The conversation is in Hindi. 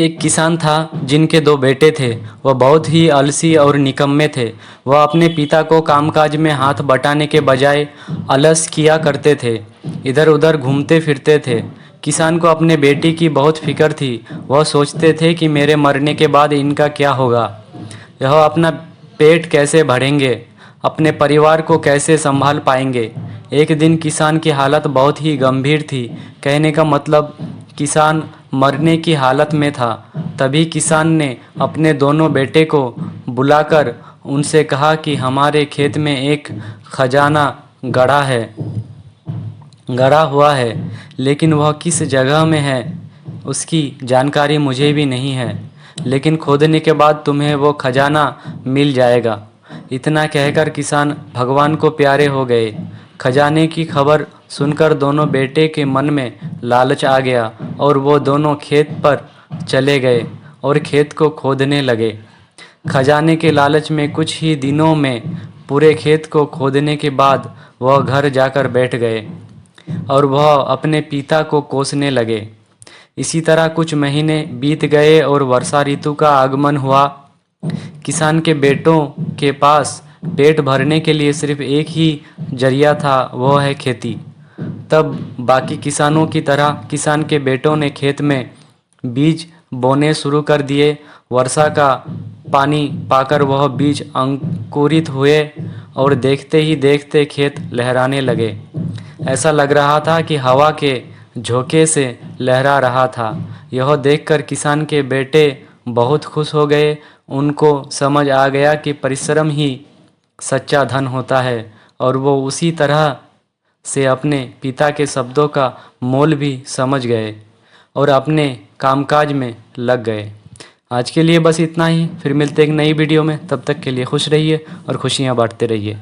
एक किसान था जिनके दो बेटे थे। वह बहुत ही आलसी और निकम्मे थे। वह अपने पिता को कामकाज में हाथ बटाने के बजाय आलस किया करते थे, इधर उधर घूमते फिरते थे। किसान को अपने बेटी की बहुत फिक्र थी। वह सोचते थे कि मेरे मरने के बाद इनका क्या होगा, यह अपना पेट कैसे भरेंगे, अपने परिवार को कैसे संभाल पाएंगे। एक दिन किसान की हालत बहुत ही गंभीर थी। कहने का मतलब, किसान मरने की हालत में था। तभी किसान ने अपने दोनों बेटे को बुलाकर उनसे कहा कि हमारे खेत में एक खजाना गड़ा हुआ है, लेकिन वह किस जगह में है उसकी जानकारी मुझे भी नहीं है, लेकिन खोदने के बाद तुम्हें वो खजाना मिल जाएगा। इतना कहकर किसान भगवान को प्यारे हो गए। खजाने की खबर सुनकर दोनों बेटे के मन में लालच आ गया और वो दोनों खेत पर चले गए और खेत को खोदने लगे। खजाने के लालच में कुछ ही दिनों में पूरे खेत को खोदने के बाद वह घर जाकर बैठ गए और वह अपने पिता को कोसने लगे। इसी तरह कुछ महीने बीत गए और वर्षा ऋतु का आगमन हुआ। किसान के बेटों के पास पेट भरने के लिए सिर्फ एक ही जरिया था, वह है खेती। तब बाकी किसानों की तरह किसान के बेटों ने खेत में बीज बोने शुरू कर दिए। वर्षा का पानी पाकर वह बीज अंकुरित हुए और देखते ही देखते खेत लहराने लगे। ऐसा लग रहा था कि हवा के झोंके से लहरा रहा था। यह देखकर किसान के बेटे बहुत खुश हो गए। उनको समझ आ गया कि परिश्रम ही सच्चा धन होता है, और वो उसी तरह से अपने पिता के शब्दों का मोल भी समझ गए और अपने कामकाज में लग गए। आज के लिए बस इतना ही। फिर मिलते एक नई वीडियो में। तब तक के लिए खुश रहिए और खुशियाँ बांटते रहिए।